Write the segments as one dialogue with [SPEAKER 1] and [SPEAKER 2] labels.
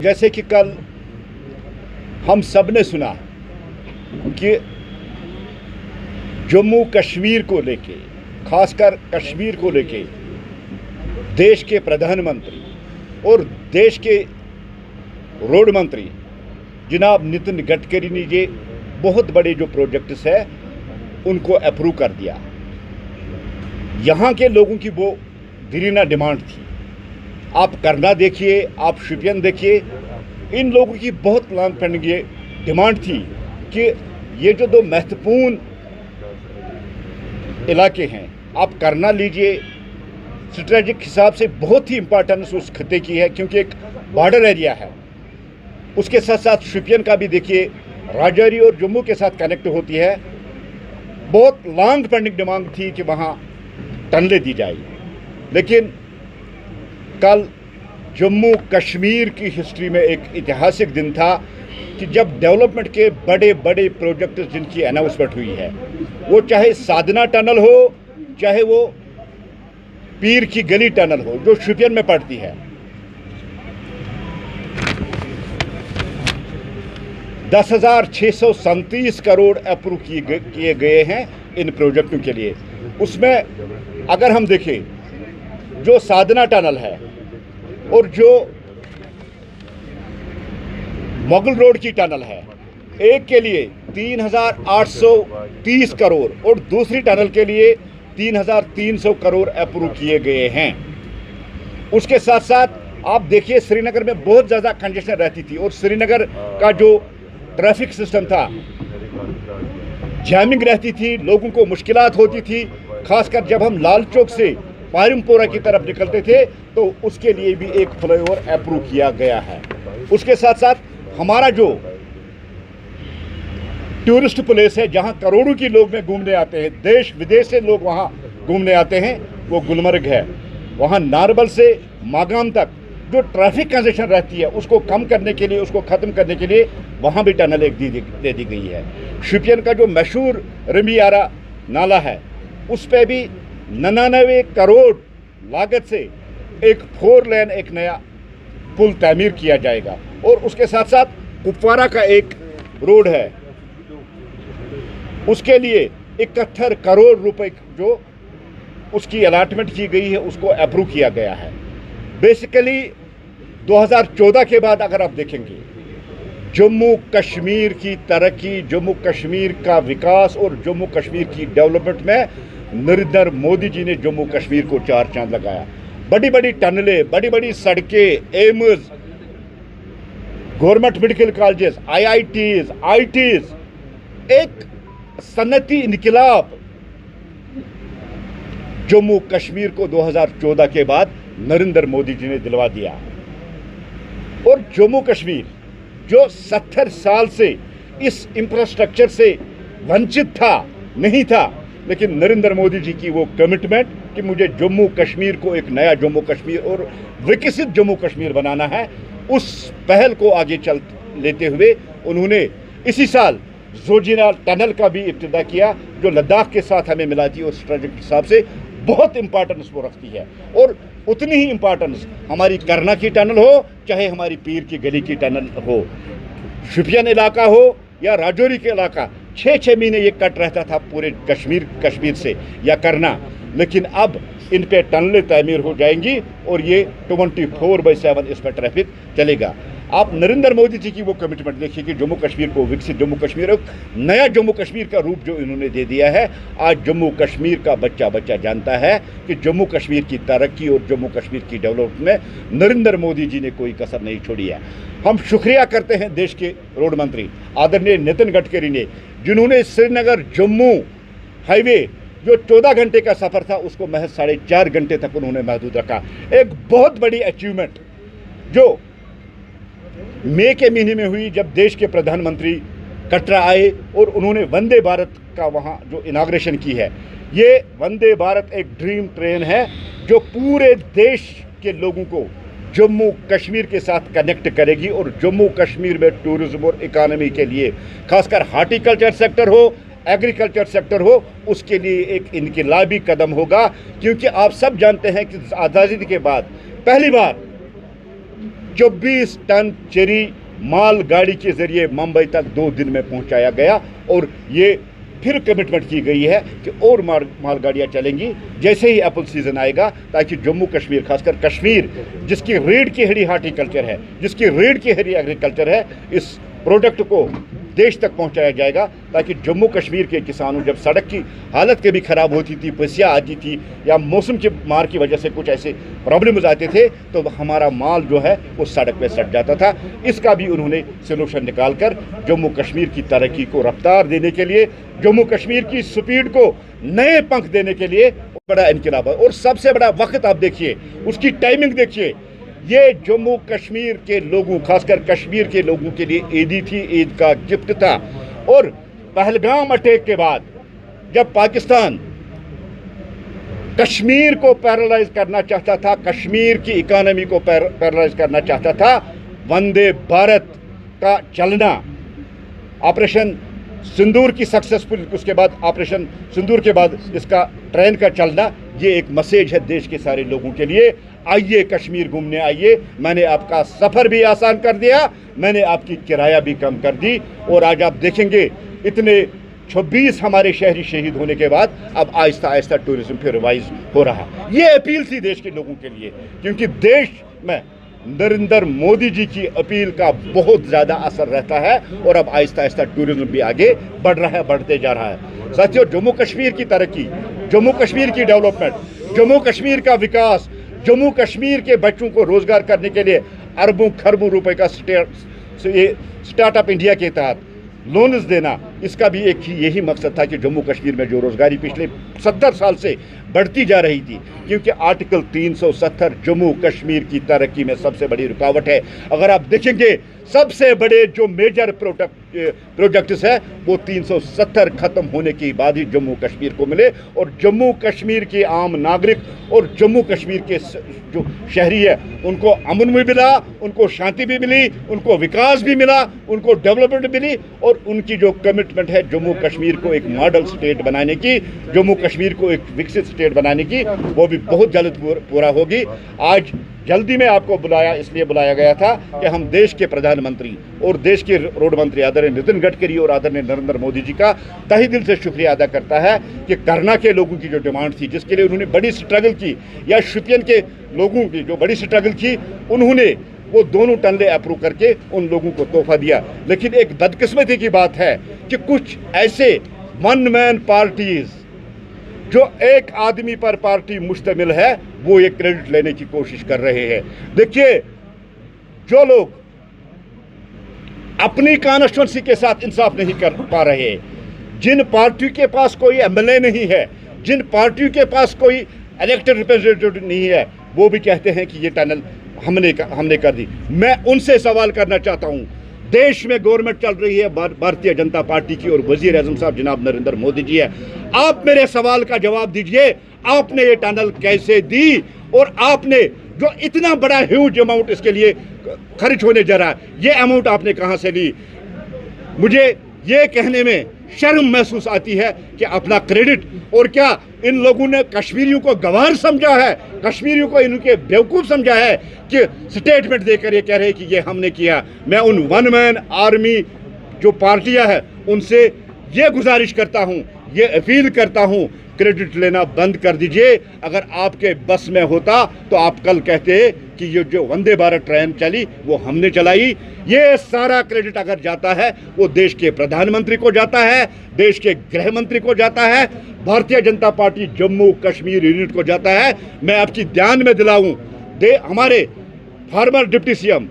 [SPEAKER 1] जैसे कि कल हम सब ने सुना कि जम्मू कश्मीर को लेके, खासकर कश्मीर को लेके देश के प्रधानमंत्री और देश के रोड मंत्री जनाब नितिन गडकरी ने ये बहुत बड़े जो प्रोजेक्ट्स है उनको अप्रूव कर दिया। यहाँ के लोगों की वो दिलीना डिमांड थी। आप करना देखिए, आप शुपियन देखिए, इन लोगों की बहुत लॉन्ग पेंडिंग ये डिमांड थी कि ये जो दो महत्वपूर्ण इलाके हैं आप करना लीजिए। स्ट्रेटेजिक हिसाब से बहुत ही इंपॉर्टेंस उस खत्ते की है क्योंकि एक बॉर्डर एरिया है। उसके साथ साथ शुपियन का भी देखिए, राजौरी और जम्मू के साथ कनेक्ट होती है। बहुत लॉन्ग पेंडिंग डिमांड थी कि वहाँ टनलें दी जाए, लेकिन कल जम्मू कश्मीर की हिस्ट्री में एक ऐतिहासिक दिन था कि जब डेवलपमेंट के बड़े बड़े प्रोजेक्ट जिनकी अनाउंसमेंट हुई है, वो चाहे साधना टनल हो, चाहे वो पीर की गली टनल हो जो शुपियन में पड़ती है। 10,637 करोड़ अप्रूव किए गए हैं इन प्रोजेक्टों के लिए। उसमें अगर हम देखें जो साधना टनल है और जो मुगल रोड की टनल है, एक के लिए 3,830 करोड़ और दूसरी टनल के लिए 3,300 करोड़ अप्रूव किए गए हैं। उसके साथ साथ आप देखिए श्रीनगर में बहुत ज़्यादा कंजेशन रहती थी और श्रीनगर का जो ट्रैफिक सिस्टम था, जैमिंग रहती थी, लोगों को मुश्किलात होती थी। खासकर जब हम लाल चौक से पायरमपोरा की तरफ निकलते थे तो उसके लिए भी एक फ्लाईओवर अप्रूव किया गया है। उसके साथ साथ हमारा जो टूरिस्ट प्लेस है जहां करोड़ों की लोग में घूमने आते हैं, देश विदेश से लोग वहां घूमने आते हैं, वो गुलमर्ग है। वहां नारबल से मागाम तक जो ट्रैफिक कंजेशन रहती है उसको कम करने के लिए, उसको ख़त्म करने के लिए वहाँ भी टनल एक दे दी गई है। शुपियन का जो मशहूर रमियारा नाला है उस पर भी 99 करोड़ लागत से एक 4 लेन एक नया पुल तामीर किया जाएगा। और उसके साथ साथ कुपवारा का एक रोड है, उसके लिए 71 करोड़ रुपए जो उसकी अलाटमेंट की गई है उसको अप्रूव किया गया है। बेसिकली 2014 के बाद अगर आप देखेंगे जम्मू कश्मीर की तरक्की, जम्मू कश्मीर का विकास और जम्मू कश्मीर की डेवलपमेंट में नरेंद्र मोदी जी ने जम्मू कश्मीर को 4 चांद लगाया। बड़ी बड़ी टनलें, बड़ी बड़ी सड़कें, AIIMS, government medical colleges, IITs, ITs, एक सनती इनकलाब जम्मू कश्मीर को 2014 के बाद नरेंद्र मोदी जी ने दिलवा दिया। और जम्मू कश्मीर जो 70 साल से इस इंफ्रास्ट्रक्चर से वंचित था, नहीं था, लेकिन नरेंद्र मोदी जी की वो कमिटमेंट कि मुझे जम्मू कश्मीर को एक नया जम्मू कश्मीर और विकसित जम्मू कश्मीर बनाना है, उस पहल को आगे चल लेते हुए उन्होंने इसी साल जोजिला टनल का भी इब्तिदा किया जो लद्दाख के साथ हमें मिला थी और स्ट्रेटेजिक हिसाब से बहुत इंपॉर्टेंस वो रखती है। और उतनी ही इंपॉर्टेंस हमारी करना की टनल हो, चाहे हमारी पीर की गली की टनल हो, शुपियन इलाका हो या राजौरी के इलाका, 6-6 महीने ये कट रहता था पूरे कश्मीर से या करना, लेकिन अब इन पे टनलें तामीर हो जाएंगी और ये 24/7 इस पर ट्रैफिक चलेगा। आप नरेंद्र मोदी जी की वो कमिटमेंट देखिए कि जम्मू कश्मीर को विकसित जम्मू कश्मीर, एक नया जम्मू कश्मीर का रूप जो इन्होंने दे दिया है। आज जम्मू कश्मीर का बच्चा जानता है कि जम्मू कश्मीर की तरक्की और जम्मू कश्मीर की डेवलपमेंट में नरेंद्र मोदी जी ने कोई कसर नहीं छोड़ी है। हम शुक्रिया करते हैं देश के रोड मंत्री आदरणीय नितिन गडकरी ने, जिन्होंने श्रीनगर जम्मू हाईवे जो 14 घंटे का सफ़र था उसको महज 4.5 घंटे तक उन्होंने महदूद रखा। एक बहुत बड़ी अचीवमेंट जो मई के महीने में हुई जब देश के प्रधानमंत्री कटरा आए और उन्होंने वंदे भारत का वहाँ जो इनाग्रेशन की है। ये वंदे भारत एक ड्रीम ट्रेन है जो पूरे देश के लोगों को जम्मू कश्मीर के साथ कनेक्ट करेगी और जम्मू कश्मीर में टूरिज्म और इकानमी के लिए, खासकर हार्टिकल्चर सेक्टर हो, एग्रीकल्चर सेक्टर हो, उसके लिए एक इनकलाबी कदम होगा। क्योंकि आप सब जानते हैं कि आज़ादी के बाद पहली बार 24 टन चेरी माल गाड़ी के जरिए मुंबई तक 2 दिन में पहुंचाया गया और ये फिर कमिटमेंट की गई है कि और मालगाड़ियाँ चलेंगी जैसे ही एप्पल सीज़न आएगा, ताकि जम्मू कश्मीर, खासकर कश्मीर जिसकी रीढ़ की हड्डी हार्टिकल्चर है, जिसकी रीढ़ की हड्डी एग्रीकल्चर है, इस प्रोडक्ट को देश तक पहुंचाया जाएगा, ताकि जम्मू कश्मीर के किसानों, जब सड़क की हालत कभी ख़राब होती थी, पसिया आती थी या मौसम की मार की वजह से कुछ ऐसे प्रॉब्लम्स आते थे, तो हमारा माल जो है वो सड़क पे सट जाता था। इसका भी उन्होंने सोल्यूशन निकाल कर जम्मू कश्मीर की तरक्की को रफ्तार देने के लिए, जम्मू कश्मीर की स्पीड को नए पंख देने के लिए बड़ा इनकलाब है। और सबसे बड़ा वक्त आप देखिए, उसकी टाइमिंग देखिए, ये जम्मू कश्मीर के लोगों, खासकर कश्मीर के लोगों के लिए ईदी थी, ईद का गिफ्ट था। और पहलगाम अटैक के बाद जब पाकिस्तान कश्मीर को पैरालाइज करना चाहता था, कश्मीर की इकोनॉमी को पैरालाइज करना चाहता था, वंदे भारत का चलना, ऑपरेशन सिंदूर की सक्सेसफुल, उसके बाद ऑपरेशन सिंदूर के बाद इसका ट्रेन का चलना, ये एक मैसेज है देश के सारे लोगों के लिए। आइए कश्मीर घूमने आइए, मैंने आपका सफ़र भी आसान कर दिया, मैंने आपकी किराया भी कम कर दी। और आज आप देखेंगे इतने 26 हमारे शहरी शहीद होने के बाद अब आहिस्ता आहिस्ता टूरिज्म फिर रिवाइज हो रहा। ये अपील थी देश के लोगों के लिए, क्योंकि देश में नरेंद्र मोदी जी की अपील का बहुत ज़्यादा असर रहता है और अब आहिस्ता आहिस्ता टूरिज्म भी आगे बढ़ रहा है, बढ़ते जा रहा है। साथियों, जम्मू कश्मीर की तरक्की, जम्मू कश्मीर की डेवलपमेंट, जम्मू कश्मीर का विकास, जम्मू कश्मीर के बच्चों को रोजगार करने के लिए अरबों खरबों रुपए का स्टार्टअप इंडिया के तहत लोन्स देना, इसका भी एक ही यही मकसद था कि जम्मू कश्मीर में जो रोजगारी पिछले 70 साल से बढ़ती जा रही थी, क्योंकि आर्टिकल 370 जम्मू कश्मीर की तरक्की में सबसे बड़ी रुकावट है। अगर आप देखेंगे सबसे बड़े जो मेजर प्रोजेक्ट्स है वो 370 खत्म होने के बाद ही जम्मू कश्मीर को मिले, और जम्मू कश्मीर के आम नागरिक और जम्मू कश्मीर के जो शहरी है उनको अमन भी मिला, उनको शांति भी मिली, उनको विकास भी मिला, उनको डेवलपमेंट मिली, और उनकी जो कमिटमेंट है जम्मू कश्मीर को एक मॉडल स्टेट बनाने की, जम्मू कश्मीर को एक विकसित स्टेट बनाने की, वो भी बहुत जल्द पूरा होगी। आज जल्दी में आपको इसलिए बुलाया गया था कि हम देश के प्रधानमंत्री और देश के रोड मंत्री आदरणीय नितिन गडकरी और आदरणीय नरेंद्र मोदी जी का तहे दिल से शुक्रिया अदा करता है कि करना के लोगों की जो डिमांड थी, जिसके लिए उन्होंने बड़ी स्ट्रगल की, या शुपियन के लोगों की जो बड़ी स्ट्रगल की, उन्होंने वो दोनों टनले अप्रूव करके उन लोगों को तोहफा दिया। लेकिन एक बदकिस्मती की बात है कि कुछ ऐसे वन मैन पार्टीज जो एक आदमी पर पार्टी मुश्तमिल है, वो ये क्रेडिट लेने की कोशिश कर रहे हैं। देखिए, जो लोग अपनी कॉन्स्टिट्यूंसी के साथ इंसाफ नहीं कर पा रहे, जिन पार्टियों के पास कोई एमएलए नहीं है, जिन पार्टियों के पास कोई इलेक्टेड रिप्रेजेंटेटिव नहीं है, वो भी कहते हैं कि ये टनल हमने कर दी। मैं उनसे सवाल करना चाहता हूँ, देश में गवर्नमेंट चल रही है भारतीय जनता पार्टी की और वजीर आजम साहब जनाब नरेंद्र मोदी जी है, आप मेरे सवाल का जवाब दीजिए, आपने ये टनल कैसे दी, और आपने जो इतना बड़ा ह्यूज अमाउंट इसके लिए खर्च होने जा रहा है, ये अमाउंट आपने कहाँ से ली? मुझे ये कहने में शर्म महसूस आती है कि अपना क्रेडिट, और क्या इन लोगों ने कश्मीरियों को गवार समझा है, कश्मीरियों को इनके बेवकूफ़ समझा है कि स्टेटमेंट देकर ये कह रहे हैं कि ये हमने किया। मैं उन वन मैन आर्मी जो पार्टियां हैं उनसे ये गुजारिश करता हूं, ये अपील करता हूं, क्रेडिट लेना बंद कर दीजिए। अगर आपके बस में होता तो आप कल कहते कि ये जो वंदे भारत ट्रेन चली वो हमने चलाई। ये सारा क्रेडिट अगर जाता है वो देश के प्रधानमंत्री को जाता है, देश के गृह मंत्री को जाता है, भारतीय जनता पार्टी जम्मू कश्मीर यूनिट को जाता है। मैं आपकी ध्यान में दिलाऊं, हमारे farmer deputy CM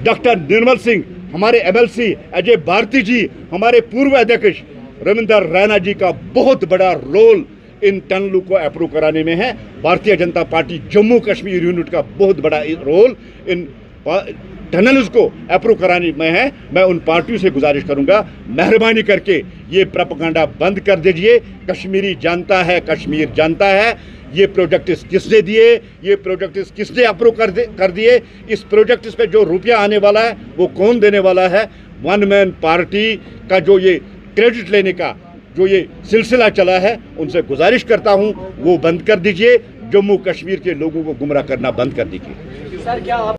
[SPEAKER 1] doctor Nirmal Singh, हमारे एमएलसी अजय भारती जी, हमारे पूर्व अध्यक्ष रविंदर रैना जी का बहुत बड़ा रोल इन टनलों को अप्रूव कराने में है। भारतीय जनता पार्टी जम्मू कश्मीर यूनिट का बहुत बड़ा रोल इन टनल्स को अप्रूव कराने में है। मैं उन पार्टियों से गुजारिश करूंगा, मेहरबानी करके ये प्रोपेगेंडा बंद कर दीजिए। कश्मीरी जानता है, कश्मीर जानता है ये प्रोजेक्ट्स किसने दिए, ये प्रोजेक्ट्स किसने अप्रूव कर दिए, इस प्रोजेक्ट्स पे जो रुपया आने वाला है वो कौन देने वाला है। वन मैन पार्टी का जो ये क्रेडिट लेने का जो ये सिलसिला चला है, उनसे गुजारिश करता हूं वो बंद कर दीजिए। जम्मू कश्मीर के लोगों को गुमराह करना बंद कर दीजिए।
[SPEAKER 2] सर, क्या आप